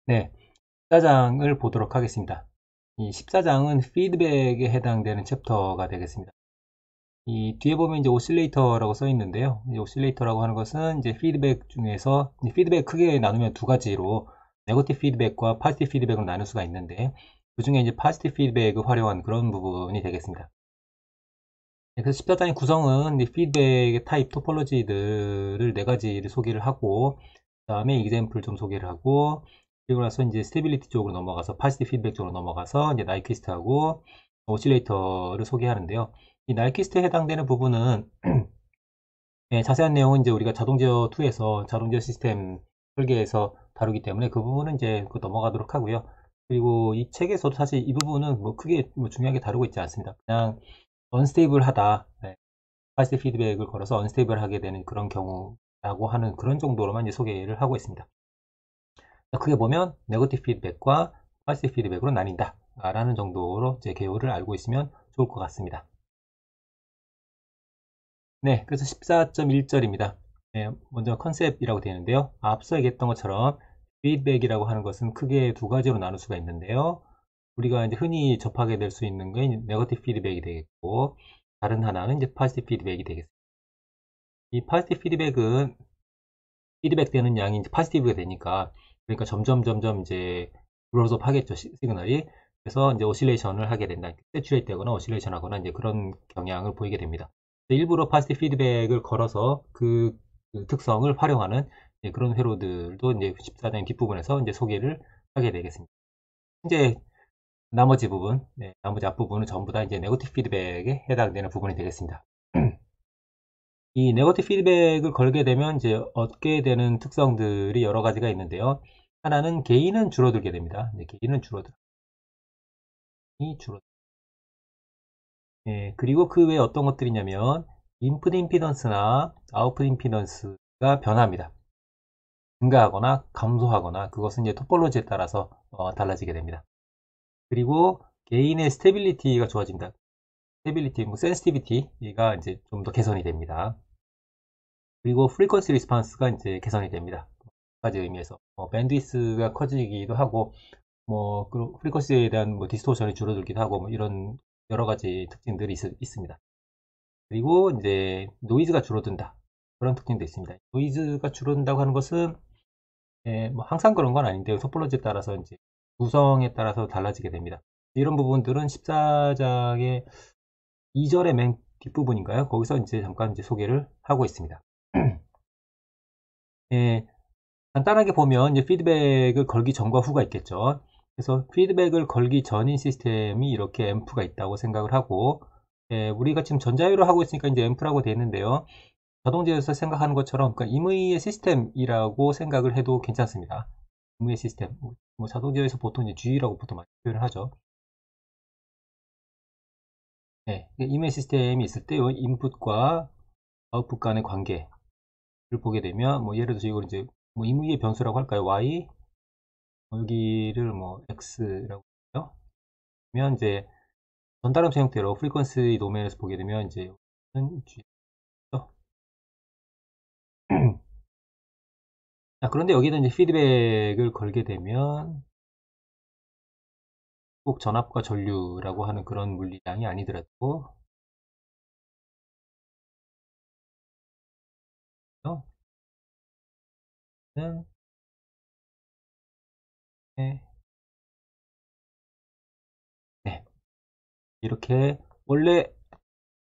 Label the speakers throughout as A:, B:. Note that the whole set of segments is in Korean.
A: 네, 14장을 보도록 하겠습니다. 이 14장은 피드백에 해당되는 챕터가 되겠습니다. 이 뒤에 보면 이제 오실레이터라고 써 있는데요. 이 오실레이터라고 하는 것은 이제 피드백 중에서 피드백 크게 나누면 두 가지로 네거티브 피드백과 파지티브 피드백으로 나눌 수가 있는데 그 중에 이제 파지티브 피드백을 활용한 그런 부분이 되겠습니다. 네, 그래서 14장의 구성은 이 피드백의 타입 토폴로지들을 네 가지를 소개를 하고 그 다음에 이그젬플 좀 소개를 하고 그리고 나서 이제 스테빌리티 쪽으로 넘어가서 파지티브 피드백 쪽으로 넘어가서 이제 나이키스트하고 오실레이터를 소개하는데요. 이 나이키스트에 해당되는 부분은 네, 자세한 내용은 이제 우리가 자동제어 2에서 자동제어 시스템 설계에서 다루기 때문에 그 부분은 이제 넘어가도록 하고요. 그리고 이 책에서도 사실 이 부분은 뭐 크게 뭐 중요하게 다루고 있지 않습니다. 그냥 언스테이블하다, 네, 파지티브 피드백을 걸어서 언스테이블하게 되는 그런 경우라고 하는 그런 정도로만 이제 소개를 하고 있습니다. 크게 보면 네거티브 피드백과 파지티브 피드백으로 나뉜다 라는 정도로 이제 개요를 알고 있으면 좋을 것 같습니다. 네, 그래서 14.1절입니다. 네, 먼저 컨셉이라고 되어 있는데요. 앞서 얘기했던 것처럼 피드백이라고 하는 것은 크게 두 가지로 나눌 수가 있는데요. 우리가 이제 흔히 접하게 될 수 있는 게 네거티브 피드백이 되겠고, 다른 하나는 이제 파지티브 피드백이 되겠습니다. 이 파지티브 피드백은 피드백 되는 양이 이제 파지티브가 되니까, 그러니까 점점 이제 그로스업 하겠죠, 시그널이. 그래서 이제 오실레이션을 하게 된다. 세츄레이트 되거나 오실레이션 하거나 이제 그런 경향을 보이게 됩니다. 일부러 파지티브 피드백을 걸어서 그 특성을 활용하는 그런 회로들도 이제 14장 뒷부분에서 이제 소개를 하게 되겠습니다. 이제 나머지 부분, 네, 나머지 앞부분은 전부 다 이제 네거티브 피드백에 해당되는 부분이 되겠습니다. 이 네거티브 피드백을 걸게 되면 이제 얻게 되는 특성들이 여러 가지가 있는데요. 하나는 게인은 줄어들게 됩니다. 게인은 줄어들어. 예, 그리고 그 외에 어떤 것들이 있냐면 인풋 임피던스나 아웃풋 임피던스가 변합니다. 증가하거나 감소하거나 그것은 이제 토폴로지에 따라서 달라지게 됩니다. 그리고 개인의 스테빌리티가 좋아진다. 스테빌리티, 뭐 센시티비티가 이제 좀 더 개선이 됩니다. 그리고 프리퀀시 리스폰스가 이제 개선이 됩니다. 두 가지 의미에서 밴드위스가 커지기도 하고 뭐 프리퀀시에 대한 뭐 디스토션이 줄어들기도 하고 뭐 이런 여러 가지 특징들이 있습니다. 그리고 이제 노이즈가 줄어든다. 그런 특징도 있습니다. 노이즈가 줄어든다고 하는 것은 뭐 항상 그런 건 아닌데 토폴로지에 따라서 이제 구성에 따라서 달라지게 됩니다. 이런 부분들은 14장의 2절의 맨 뒷부분인가요? 거기서 이제 잠깐 이제 소개를 하고 있습니다. 예, 간단하게 보면 이제 피드백을 걸기 전과 후가 있겠죠. 그래서 피드백을 걸기 전인 시스템이 이렇게 앰프가 있다고 생각을 하고 우리가 지금 전자유로 하고 있으니까 이제 앰프라고 되어 있는데요. 자동제에서 생각하는 것처럼 그러니까 임의의 시스템이라고 생각을 해도 괜찮습니다. 임의의 시스템. 뭐 자동제에서 보통 이제 G라고 보통 많이 표현을 하죠. 네, 임의 시스템이 있을 때 인풋과 아웃풋 간의 관계를 보게 되면 뭐 예를 들어서 이걸 이제 뭐 임의의 변수라고 할까요? Y 여기를 뭐 X라고 해요. 그러면 이제 전달음수 형태로 프리퀀시 도메인에서 보게 되면 이제 G 그런데 여기다 이제 피드백을 걸게 되면 꼭 전압과 전류라고 하는 그런 물리량이 아니더라도 는 네, 네. 이렇게 원래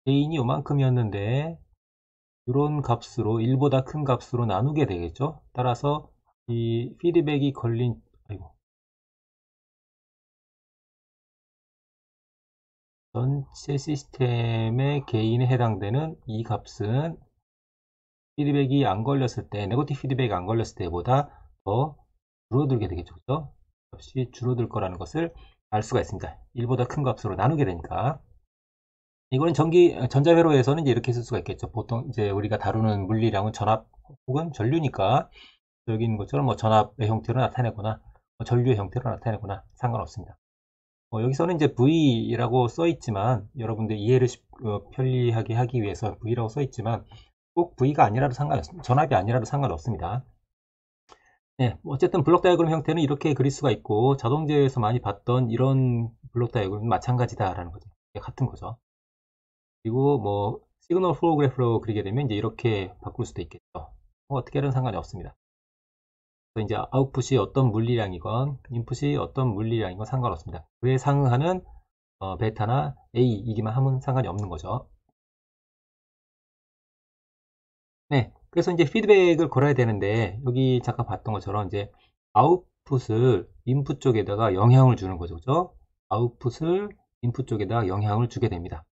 A: 개인이 요만큼이었는데 이런 값으로 1보다 큰 값으로 나누게 되겠죠. 따라서 이 피드백이 걸린 아이고, 전체 시스템의 개인에 해당되는 이 값은 피드백이 안 걸렸을 때, 네거티브 피드백이 안 걸렸을 때보다 더 줄어들게 되겠죠. 그죠? 값이 줄어들 거라는 것을 알 수가 있습니다. 1보다 큰 값으로 나누게 되니까. 이거는 전자회로에서는 이제 이렇게 쓸 수가 있겠죠. 보통 이제 우리가 다루는 물리량은 전압 혹은 전류니까 여기 있는 것처럼 뭐 전압의 형태로 나타내거나 뭐 전류의 형태로 나타내거나 상관없습니다. 여기서는 이제 V라고 써 있지만 여러분들 이해를 편리하게 하기 위해서 V라고 써 있지만 꼭 V가 아니라도 상관없습니다. 전압이 아니라도 상관없습니다. 네, 어쨌든 블록 다이어그램 형태는 이렇게 그릴 수가 있고 자동 제어에서 많이 봤던 이런 블록 다이어그램은 마찬가지다라는 거죠. 같은 거죠. 그리고 뭐 시그널 플로우 그래프로 그리게 되면 이제 이렇게 바꿀 수도 있겠죠. 어떻게 하든 상관이 없습니다. 그래서 이제 아웃풋이 어떤 물리량이건 인풋이 어떤 물리량이건 상관없습니다. 그에 상응하는 베타나 A이기만 하면 상관이 없는 거죠. 네, 그래서 이제 피드백을 걸어야 되는데 여기 잠깐 봤던 것처럼 이제 아웃풋을 인풋 쪽에다가 영향을 주는 거죠, 그죠? 아웃풋을 인풋 쪽에다가 영향을 주게 됩니다.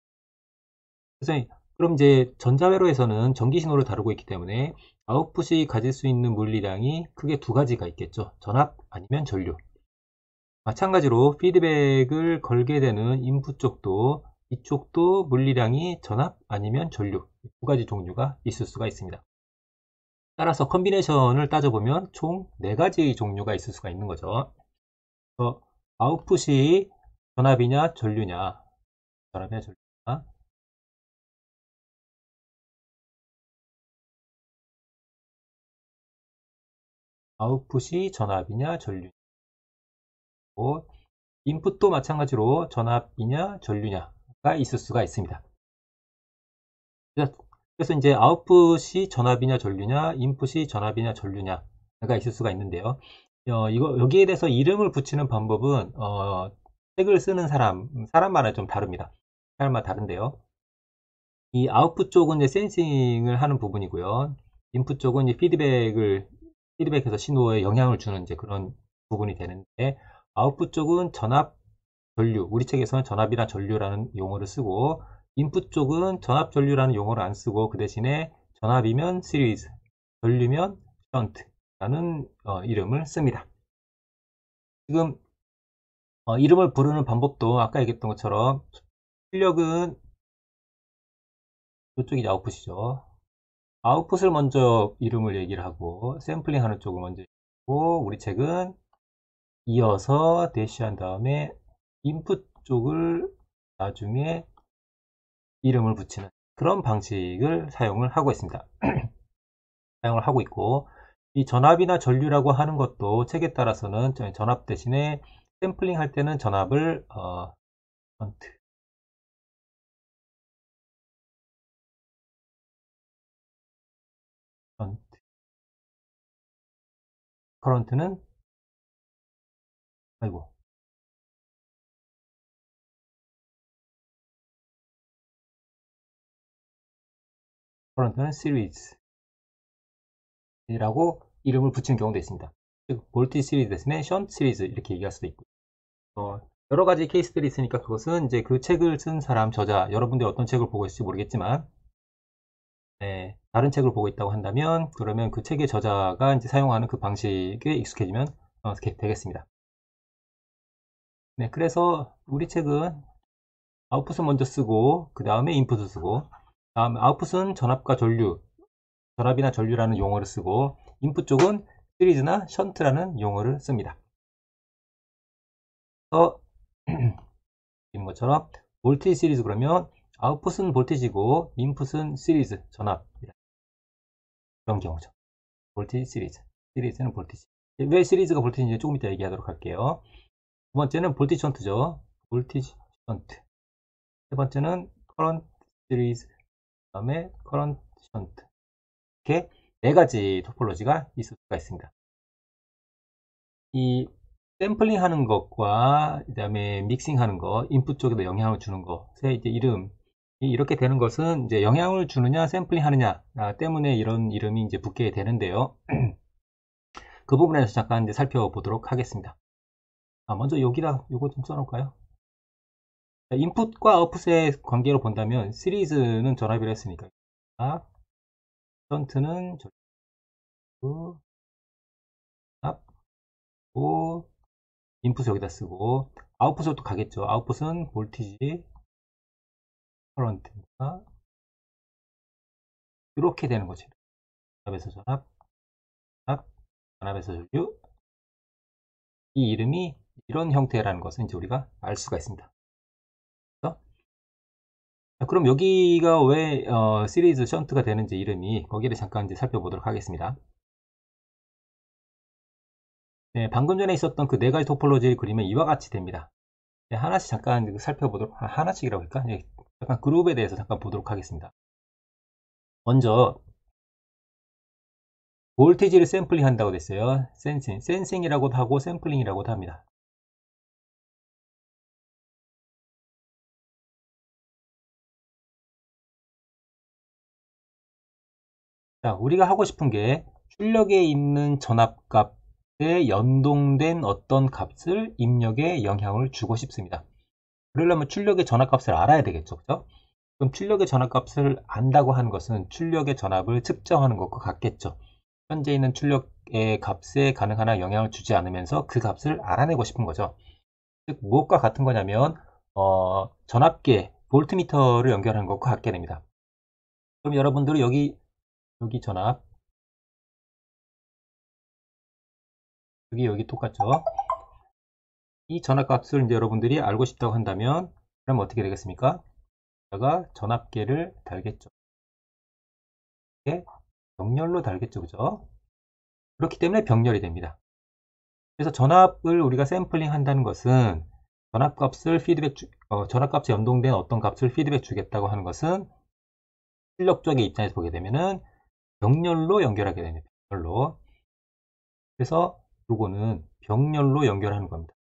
A: 그래서 그럼 이제 전자회로에서는 전기 신호를 다루고 있기 때문에 아웃풋이 가질 수 있는 물리량이 크게 두 가지가 있겠죠. 전압 아니면 전류. 마찬가지로 피드백을 걸게 되는 인풋 쪽도 이쪽도 물리량이 전압 아니면 전류 두 가지 종류가 있을 수가 있습니다. 따라서 컨비네이션을 따져보면 총 4가지 종류가 있을 수가 있는 거죠. 그래서 아웃풋이 전압이냐 전류냐, 전압이냐 전류냐, 아웃풋이 전압이냐 전류냐, 인풋도 마찬가지로 전압이냐 전류냐가 있을 수가 있습니다. 그래서 이제 아웃풋이 전압이냐 전류냐, 인풋이 전압이냐 전류냐가 있을 수가 있는데요. 여기에 대해서 이름을 붙이는 방법은 책을 쓰는 사람마다 좀 다릅니다. 사람마다 다른데요. 이 아웃풋 쪽은 이제 센싱을 하는 부분이고요. 인풋 쪽은 이제 피드백해서 신호에 영향을 주는 이제 그런 부분이 되는데, 아웃풋 쪽은 전압, 전류, 우리 책에서는 전압이나 전류라는 용어를 쓰고, 인풋 쪽은 전압, 전류라는 용어를 안 쓰고 그 대신에 전압이면 시리즈, 전류면 션트라는 이름을 씁니다. 지금 이름을 부르는 방법도 아까 얘기했던 것처럼 출력은 이쪽이 아웃풋이죠. 아웃풋을 먼저 이름을 얘기를 하고 샘플링 하는 쪽을 먼저 하고 우리 책은 이어서 대시한 다음에 인풋 쪽을 나중에 이름을 붙이는 그런 방식을 사용을 하고 있습니다. 사용을 하고 있고 이 전압이나 전류라고 하는 것도 책에 따라서는 전압 대신에 샘플링 할 때는 전압을 커런트, 커런트는 아이고 커런트는 시리즈라고 이름을 붙이는 경우도 있습니다. 즉 볼티 시리즈 대신에 션트 시리즈 이렇게 얘기할 수도 있고 여러 가지 케이스들이 있으니까 그것은 이제 그 책을 쓴 사람, 저자, 여러분들이 어떤 책을 보고 있을지 모르겠지만, 네, 다른 책을 보고 있다고 한다면, 그러면 그 책의 저자가 이제 사용하는 그 방식에 익숙해지면 되겠습니다. 네, 그래서 우리 책은 아웃풋을 먼저 쓰고, 그 다음에 인풋을 쓰고, 다음 아웃풋은 전압과 전류, 전압이나 전류라는 용어를 쓰고, 인풋 쪽은 시리즈나 션트라는 용어를 씁니다. 그래서 이런 것처럼 볼티지 시리즈 그러면 아웃풋은 볼티지고 인풋은 시리즈 전압 그런 경우죠. 볼티지 시리즈는 볼티지. 왜 시리즈가 볼티지인지 조금 이따 얘기하도록 할게요. 두 번째는 볼티지 션트죠. 볼티지 션트. 세 번째는 커런트 시리즈, 그다음에 커런트 션트. 이렇게 4가지 토폴로지가 있을 수가 있습니다. 이 샘플링 하는 것과 그다음에 믹싱 하는 것, 인풋 쪽에도 영향을 주는 것의 이제 이름 이렇게 되는 것은 이제 영향을 주느냐 샘플링 하느냐 때문에 이런 이름이 이제 붙게 되는데요. 그 부분에 대해서 잠깐 이제 살펴보도록 하겠습니다. 먼저 여기다 요거 좀 써놓을까요? 인풋과 아웃풋의 관계로 본다면 시리즈는 전압이라 했으니까 션트는 전압, 인풋을 여기다 쓰고 아웃풋을 또 가겠죠. 아웃풋은 볼티지 커런트니까 이렇게 되는 거죠. 전압에서 전압, 전압에서 전류. 이 이름이 이런 형태라는 것은 이제 우리가 알 수가 있습니다. 그렇죠? 그럼 여기가 왜 시리즈 션트가 되는지 이름이 거기를 잠깐 이제 살펴보도록 하겠습니다. 네, 방금 전에 있었던 그 네 가지 토폴로지를 그리면 이와 같이 됩니다. 네, 하나씩 잠깐 살펴보도록, 하나씩이라고 할까? 네, 잠깐 그룹에 대해서 잠깐 보도록 하겠습니다. 먼저, 볼테지를 샘플링 한다고 됐어요. 센싱이라고도 하고 샘플링이라고도 합니다. 자, 우리가 하고 싶은 게 출력에 있는 전압값에 연동된 어떤 값을 입력에 영향을 주고 싶습니다. 그러려면 출력의 전압값을 알아야 되겠죠. 그죠? 그럼 출력의 전압값을 안다고 하는 것은 출력의 전압을 측정하는 것과 같겠죠. 현재 있는 출력의 값에 가능한 영향을 주지 않으면서 그 값을 알아내고 싶은 거죠. 즉 무엇과 같은 거냐면 전압계, 볼트미터를 연결하는 것과 같게 됩니다. 그럼 여러분들은 여기 전압, 여기 똑같죠. 이 전압값을 이제 여러분들이 알고 싶다고 한다면 그럼 어떻게 되겠습니까? 여기다가 전압계를 달겠죠. 이게 병렬로 달겠죠. 그죠? 그렇기 때문에 병렬이 됩니다. 그래서 전압을 우리가 샘플링 한다는 것은 전압값을 전압값에 연동된 어떤 값을 피드백 주겠다고 하는 것은 출력 쪽의 입장에서 보게 되면은 병렬로 연결하게 됩니다. 병렬로. 그래서 요거는 병렬로 연결하는 겁니다.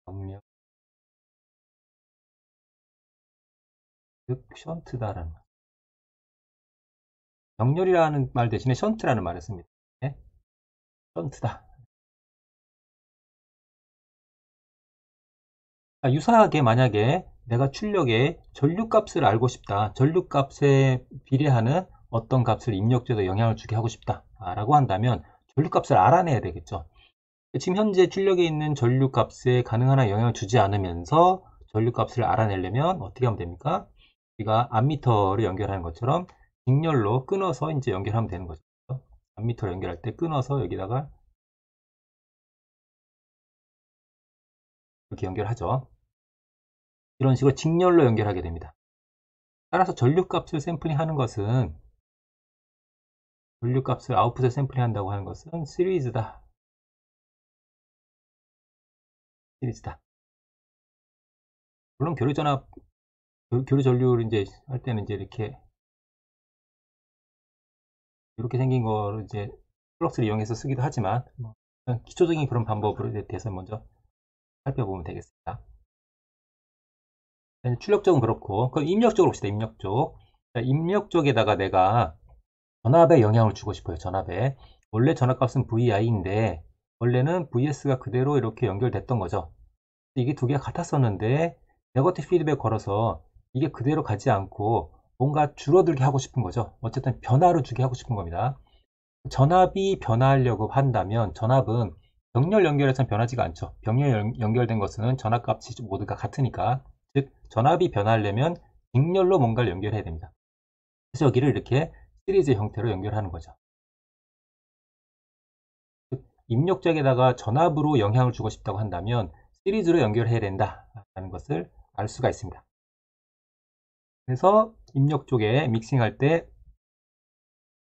A: 병렬, 즉 션트다라는 거. 병렬이라는 말 대신에 션트라는 말을 씁니다. 네? 션트다. 유사하게 만약에 내가 출력의 전류값을 알고 싶다. 전류값에 비례하는 어떤 값을 입력해서 영향을 주게 하고 싶다. 라고 한다면 전류값을 알아내야 되겠죠. 지금 현재 출력에 있는 전류값에 가능한 영향을 주지 않으면서 전류값을 알아내려면 어떻게 하면 됩니까? 우리가 암미터를 연결하는 것처럼 직렬로 끊어서 이제 연결하면 되는 거죠. 암미터를 연결할 때 끊어서 여기다가 이렇게 연결하죠. 이런 식으로 직렬로 연결하게 됩니다. 따라서 전류값을 샘플링 하는 것은 전류값을 아웃풋에 샘플링 한다고 하는 것은 시리즈다. 시리즈다. 물론 교류전압, 교류전류를 이제 할 때는 이제 이렇게 생긴 거를 이제 플럭스를 이용해서 쓰기도 하지만 기초적인 그런 방법에 대해서 먼저 살펴보면 되겠습니다. 출력 쪽은 그렇고 그럼 입력 쪽으로 봅시다. 입력 쪽. 자, 입력 쪽에다가 내가 전압에 영향을 주고 싶어요. 전압에. 원래 전압값은 VI인데 원래는 VS가 그대로 이렇게 연결됐던 거죠. 이게 두 개가 같았었는데 네거티브 피드백 걸어서 이게 그대로 가지 않고 뭔가 줄어들게 하고 싶은 거죠. 어쨌든 변화를 주게 하고 싶은 겁니다. 전압이 변화하려고 한다면 전압은 병렬 연결에서는 변하지가 않죠. 병렬 연결된 것은 전압값이 모두가 같으니까. 즉 전압이 변화하려면 직렬로 뭔가를 연결해야 됩니다. 그래서 여기를 이렇게 시리즈 형태로 연결하는 거죠. 입력적에다가 전압으로 영향을 주고 싶다고 한다면 시리즈로 연결해야 된다라는 것을 알 수가 있습니다. 그래서 입력 쪽에 믹싱할 때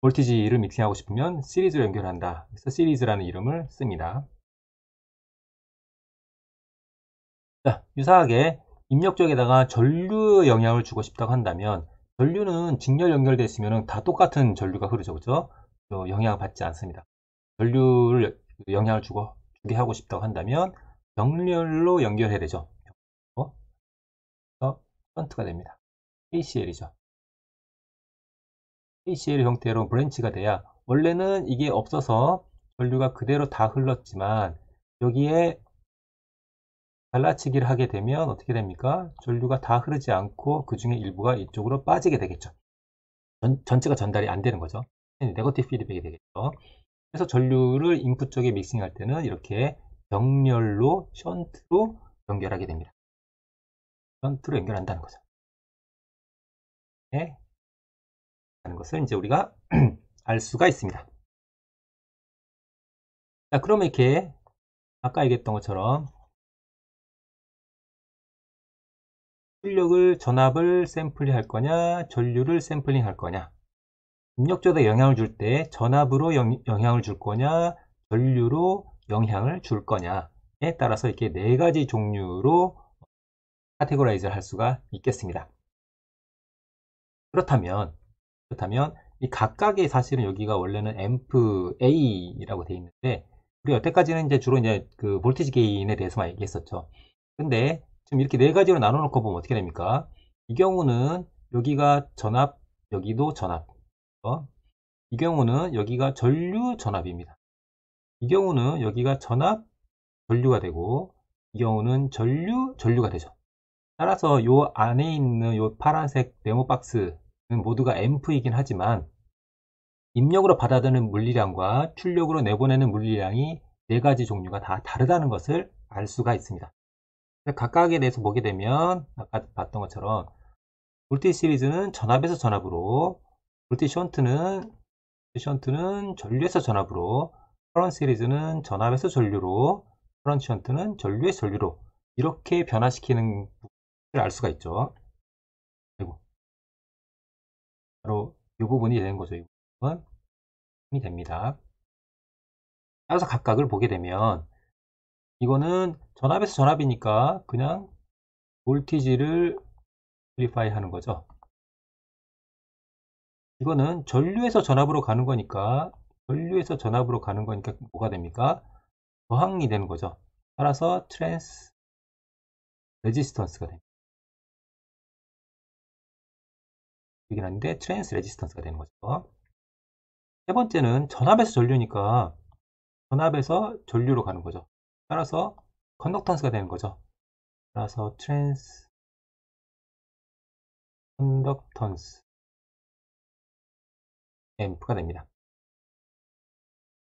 A: 볼티지를 믹싱하고 싶으면 시리즈로 연결한다. 그래서 시리즈라는 이름을 씁니다. 자, 유사하게 입력 쪽에다가 전류 영향을 주고 싶다고 한다면 전류는 직렬 연결되어 있으면 다 똑같은 전류가 흐르죠. 그죠? 영향을 받지 않습니다. 전류를 영향을 주게 하고 싶다고 한다면 병렬로 연결해야 되죠. 그래서 션트가 됩니다. KCL이죠. KCL 형태로 브랜치가 돼야 원래는 이게 없어서 전류가 그대로 다 흘렀지만 여기에 갈라치기를 하게 되면 어떻게 됩니까? 전류가 다 흐르지 않고 그 중에 일부가 이쪽으로 빠지게 되겠죠. 전체가 전달이 안 되는 거죠. 네거티브 피드백이 되겠죠. 그래서 전류를 인풋 쪽에 믹싱할 때는 이렇게 병렬로 션트로 연결하게 됩니다. 션트로 연결한다는 거죠. 네. 하는 것을 이제 우리가 알 수가 있습니다. 자, 그러면 이렇게 아까 얘기했던 것처럼 출력을 전압을 샘플링 할 거냐, 전류를 샘플링 할 거냐. 입력조에 영향을 줄 때 전압으로 영향을 줄 거냐, 전류로 영향을 줄 거냐에 따라서 이렇게 네 가지 종류로 카테고라이즈를 할 수가 있겠습니다. 그렇다면 이 각각의 사실은 여기가 원래는 앰프 A라고 되어 있는데 우리 여태까지는 이제 주로 이제 그 볼티지 게인에 대해서만 얘기했었죠. 근데 지금 이렇게 네 가지로 나눠 놓고 보면 어떻게 됩니까? 이 경우는 여기가 전압, 여기도 전압. 이 경우는 여기가 전류 전압입니다. 이 경우는 여기가 전압 전류가 되고 이 경우는 전류 전류가 되죠. 따라서 요 안에 있는 요 파란색 네모 박스는 모두가 앰프이긴 하지만 입력으로 받아들이는 물리량과 출력으로 내보내는 물리량이 네 가지 종류가 다 다르다는 것을 알 수가 있습니다. 각각에 대해서 보게 되면 아까 봤던 것처럼 볼티지 시리즈는 전압에서 전압으로, 볼티지 션트는 전류에서 전압으로, 커런트 시리즈는 전압에서 전류로, 커런트 션트는 전류에서 전류로 이렇게 변화시키는 걸 알 수가 있죠. 그리고 바로 이 부분이 되는 거죠. 이 부분이 됩니다. 따라서 각각을 보게 되면 이거는 전압에서 전압이니까 그냥 볼티지를 앰플리파이 하는 거죠. 이거는 전류에서 전압으로 가는 거니까 뭐가 됩니까? 저항이 되는 거죠. 따라서 트랜스 레지스턴스가 됩니다. 이긴 한데 트랜스 레지스턴스가 되는 거죠. 세 번째는 전압에서 전류니까 전압에서 전류로 가는 거죠. 따라서 컨덕턴스가 되는 거죠. 따라서 트랜스 컨덕턴스 앰프가 됩니다.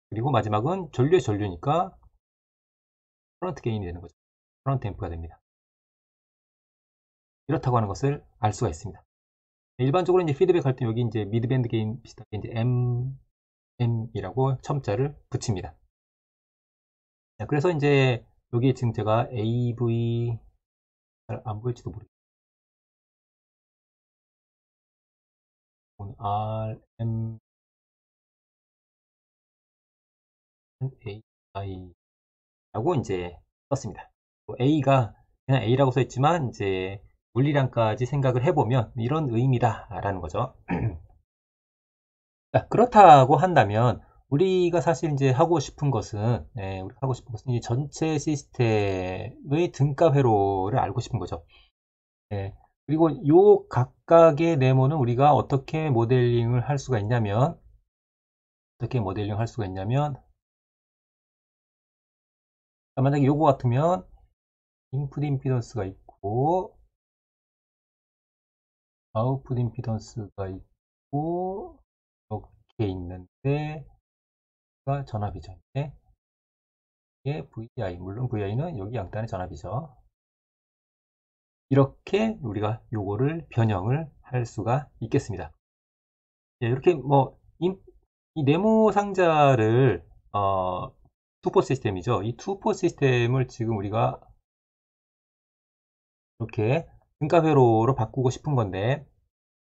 A: 그리고 마지막은 전류의 전류니까 커런트 게인이 되는 거죠. 커런트 앰프가 됩니다. 이렇다고 하는 것을 알 수가 있습니다. 일반적으로 이제 피드백 할 때 여기 이제 미드밴드 게인 비슷하게 이제 M이라고 첨자를 붙입니다. 그래서 이제 여기 지금 제가 AV 잘 안 보일지도 모르겠어요. RM AI라고 이제 썼습니다. A가 그냥 A라고 써 있지만 이제 물리량까지 생각을 해보면 이런 의미다라는 거죠. 그렇다고 한다면 우리가 사실 이제 하고 싶은 것은 이 전체 시스템의 등가 회로를 알고 싶은 거죠. 그리고 요 각각의 네모는 우리가 어떻게 모델링을 할 수가 있냐면 만약에 요거 같으면 인풋 임피던스가 있고 아웃풋 임피던스가 있고 이렇게 있는데 가 전압이죠. 이게 VI, 물론 VI는 여기 양단의 전압이죠. 이렇게 우리가 요거를 변형을 할 수가 있겠습니다. 이렇게 이 네모 상자를 투포 시스템이죠. 이 투포 시스템을 지금 우리가 이렇게 등가회로로 바꾸고 싶은 건데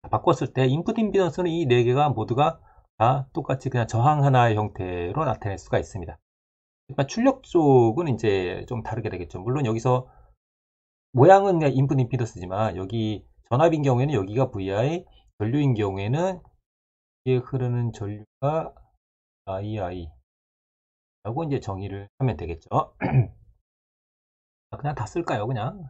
A: 바꿨을 때 인풋 임피던스는 이 네 개가 모두가 다 똑같이 그냥 저항 하나의 형태로 나타낼 수가 있습니다. 하지만 출력 쪽은 이제 좀 다르게 되겠죠. 물론 여기서 모양은 그냥 인풋 임피던스지만 여기 전압인 경우에는 여기가 VI, 전류인 경우에는 여기에 흐르는 전류가 II 라고 이제 정의를 하면 되겠죠. 그냥 다 쓸까요? 그냥.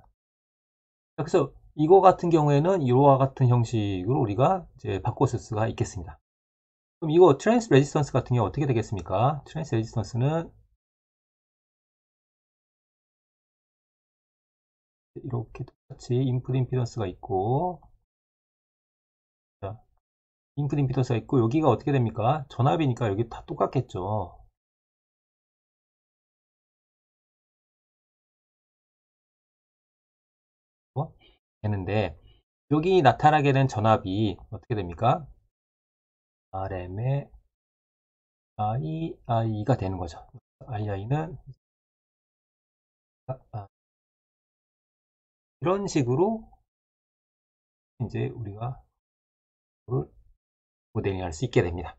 A: 그래서 이거 같은 경우에는 이와 같은 형식으로 우리가 이제 바꿔 쓸 수가 있겠습니다. 그럼 이거 트랜스 레지스턴스 같은 경우 어떻게 되겠습니까? 트랜스 레지스턴스는 이렇게 똑같이 인풋 임피던스가 있고 자, 인풋 임피던스가 있고 여기가 어떻게 됩니까? 전압이니까 여기 다 똑같겠죠. 되는데 여기 나타나게 된 전압이 어떻게 됩니까? RM의 II가 되는 거죠. II는 이런 식으로 이제 우리가 모델링 할 수 있게 됩니다.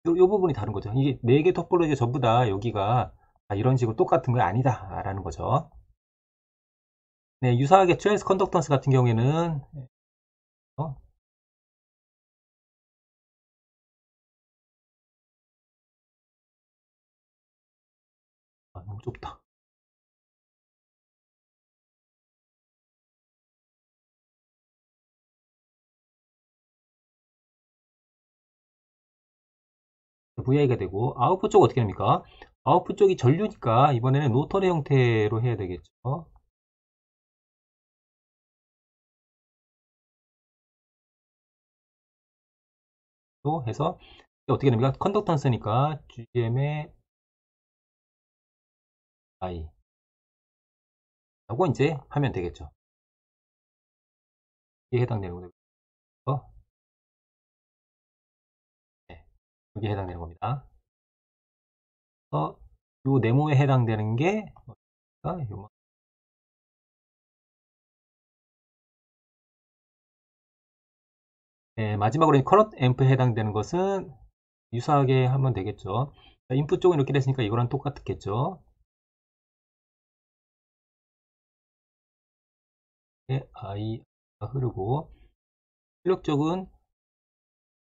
A: 요 부분이 다른 거죠. 이게 4개 토폴로지가 전부 다 여기가 이런 식으로 똑같은 거 아니다 라는 거죠. 네, 유사하게 트랜스 컨덕턴스 같은 경우에는 너무 좁다. VI가 되고, 아웃풋 쪽 어떻게 됩니까? 아웃풋 쪽이 전류니까 이번에는 노턴의 형태로 해야 되겠죠. 또 해서 어떻게 됩니까? 컨덕턴스니까 GM의 I 라고 이제 하면 되겠죠. 이게 해당되는 거죠. 네, 여기에 해당되는 겁니다. 요 네모에 해당되는 게 네, 마지막으로 커런트 앰프에 해당되는 것은 유사하게 하면 되겠죠. 인풋 쪽은 이렇게 됐으니까 이거랑 똑같겠죠. I가 흐르고 출력 쪽은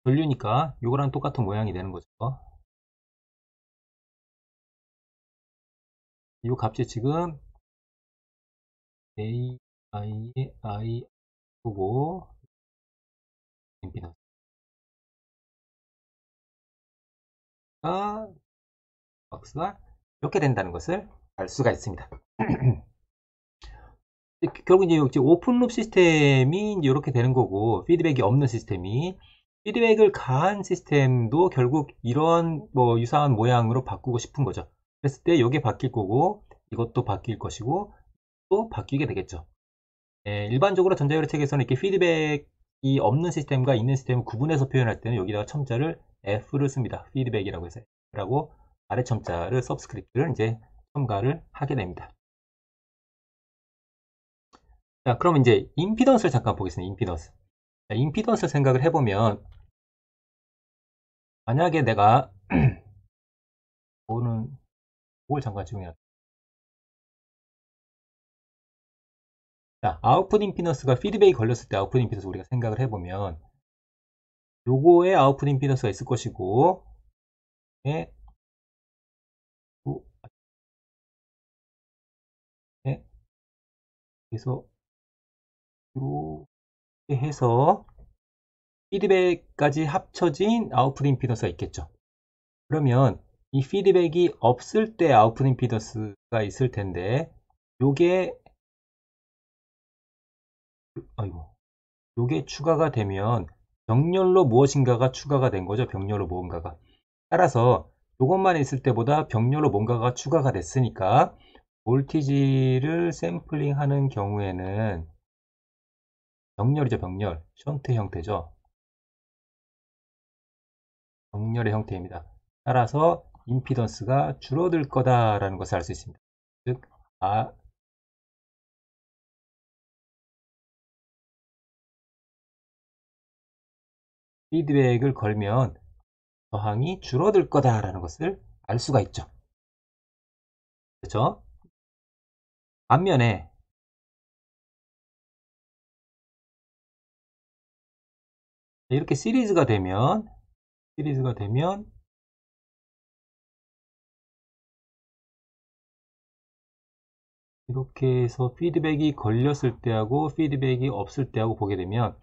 A: 전류니까 이거랑 똑같은 모양이 되는 거죠. 이 값이 지금 A, I 보고 임피던스가 박스가 이렇게 된다는 것을 알 수가 있습니다. 결국 이제 오픈룹 시스템이 이제 이렇게 되는 거고, 피드백이 없는 시스템이, 피드백을 가한 시스템도 결국 이런 뭐 유사한 모양으로 바꾸고 싶은 거죠. 그랬을 때 이게 바뀔 거고, 이것도 바뀔 것이고, 또 바뀌게 되겠죠. 일반적으로 전자결tex에서는 이렇게 피드백이 없는 시스템과 있는 시스템을 구분해서 표현할 때는 여기다가 첨자를 F를 씁니다. 피드백이라고 해서 F라고 아래 첨자를 서브스크립트를 이제 첨가를 하게 됩니다. 자, 그럼 이제 임피던스를 잠깐 보겠습니다. 임피던스. 자, 임피던스 생각을 해보면 만약에 내가 그걸 잠깐 집중해야 돼. 자, 아웃풋 임피던스가 피드백이 걸렸을 때 아웃풋 임피던스 우리가 생각을 해보면 요거에 아웃풋 임피던스가 있을 것이고 예, 예, 그래서 이렇게 해서 피드백까지 합쳐진 아웃풋 임피던스가 있겠죠. 그러면 이 피드백이 없을 때 아웃풋 임피던스가 있을 텐데 요게 요게 추가가 되면 병렬로 무엇인가가 추가가 된 거죠. 병렬로 무언가가. 따라서 요것만 있을 때보다 병렬로 뭔가가 추가가 됐으니까 볼티지를 샘플링 하는 경우에는 병렬이죠. 병렬. 션트 형태죠. 병렬의 형태입니다. 따라서 임피던스가 줄어들 거다라는 것을 알 수 있습니다. 즉, 피드백을 걸면 저항이 줄어들 거다라는 것을 알 수가 있죠. 그렇죠? 반면에 이렇게 시리즈가 되면 이렇게 해서 피드백이 걸렸을 때하고 피드백이 없을 때하고 보게 되면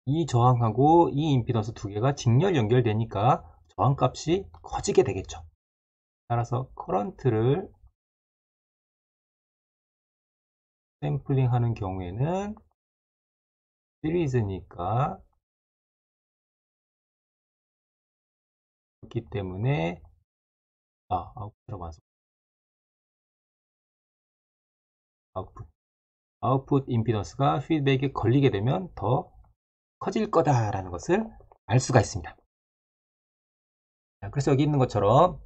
A: 이 저항하고 이 임피던스 두 개가 직렬 연결되니까 저항값이 커지게 되겠죠. 따라서 커런트를 샘플링 하는 경우에는 시리즈니까 그렇기 때문에 아웃풋 임피던스가 피드백에 걸리게 되면 더 커질 거다라는 것을 알 수가 있습니다. 그래서 여기 있는 것처럼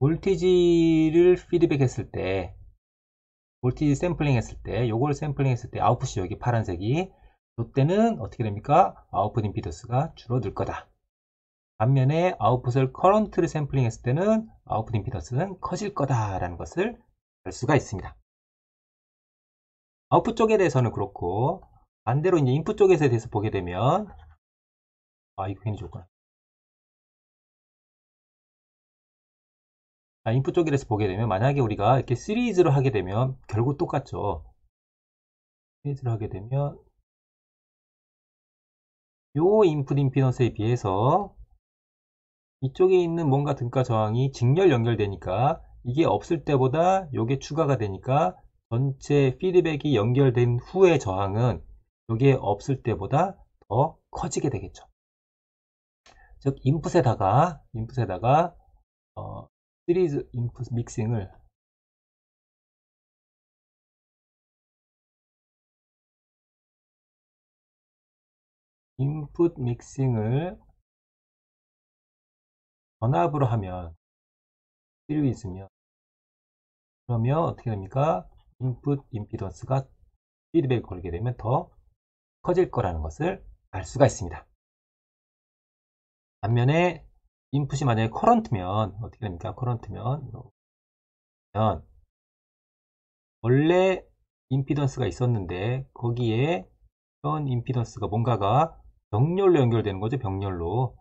A: 볼티지를 피드백 했을 때 볼티지 샘플링 했을 때 요걸 샘플링 했을 때 아웃풋이 여기 파란색이 이때는 어떻게 됩니까? 아웃풋 임피던스가 줄어들 거다. 반면에 아웃풋을 커런트를 샘플링 했을 때는 아웃풋 임피던스는 커질 거다라는 것을 알 수가 있습니다. 아웃풋 쪽에 대해서는 그렇고, 반대로 이제 인풋 쪽에 대해서 보게 되면, 이거 괜히 좋구나. 인풋 쪽에 대해서 보게 되면, 만약에 우리가 이렇게 시리즈로 하게 되면 결국 똑같죠. 시리즈로 하게 되면, 요 인풋 임피던스에 비해서 이쪽에 있는 뭔가 등가 저항이 직렬 연결되니까 이게 없을 때보다 요게 추가가 되니까 전체 피드백이 연결된 후의 저항은 요게 없을 때보다 더 커지게 되겠죠. 즉 인풋에다가 시리즈 인풋 믹싱을 전압으로 하면 시리즈면 그러면 어떻게 됩니까? 인풋 임피던스가 피드백을 걸게 되면 더 커질 거라는 것을 알 수가 있습니다. 반면에 인풋이 만약에 커런트면 어떻게 됩니까? 커런트면 원래 임피던스가 있었는데 거기에 현 임피던스가 뭔가가 병렬로 연결되는 거죠. 병렬로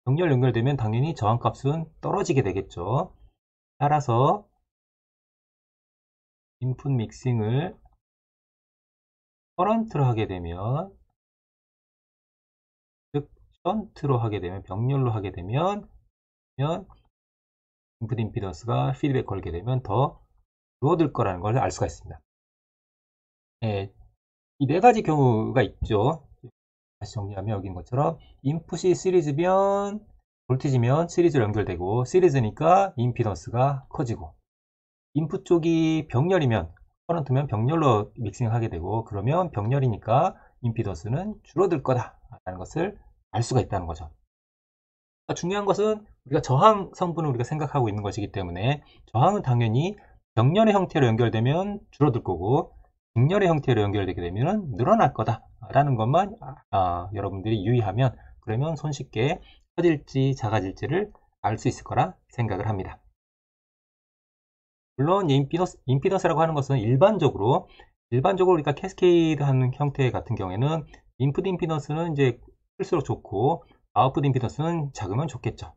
A: 연결되면 당연히 저항값은 떨어지게 되겠죠. 따라서 인풋 믹싱을 커런트로 하게 되면, 즉 션트로 하게 되면, 병렬로 하게 되면 인풋 임피던스가 피드백 걸게 되면 더 줄어들 거라는 걸 알 수가 있습니다. 이 네 가지 경우가 있죠. 다시 정리하면 여기 있는 것처럼 인풋이 시리즈면 볼티지면 시리즈로 연결되고, 시리즈니까 임피던스가 커지고, 인풋 쪽이 병렬이면 커런트면 병렬로 믹싱하게 되고, 그러면 병렬이니까 임피던스는 줄어들 거다 라는 것을 알 수가 있다는 거죠. 중요한 것은 우리가 저항 성분을 우리가 생각하고 있는 것이기 때문에 저항은 당연히 병렬의 형태로 연결되면 줄어들 거고 직렬의 형태로 연결되게 되면 늘어날 거다 라는 것만 여러분들이 유의하면, 그러면 손쉽게 커질지 작아질지를 알 수 있을 거라 생각을 합니다. 물론 임피던스라고 하는 것은 일반적으로 우리가 캐스케이드 하는 형태 같은 경우에는 인풋 임피던스는 이제 클수록 좋고 아웃풋 임피던스는 작으면 좋겠죠.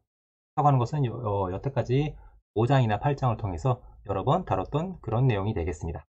A: 라고 하는 것은 여태까지 5장이나 8장을 통해서 여러 번 다뤘던 그런 내용이 되겠습니다.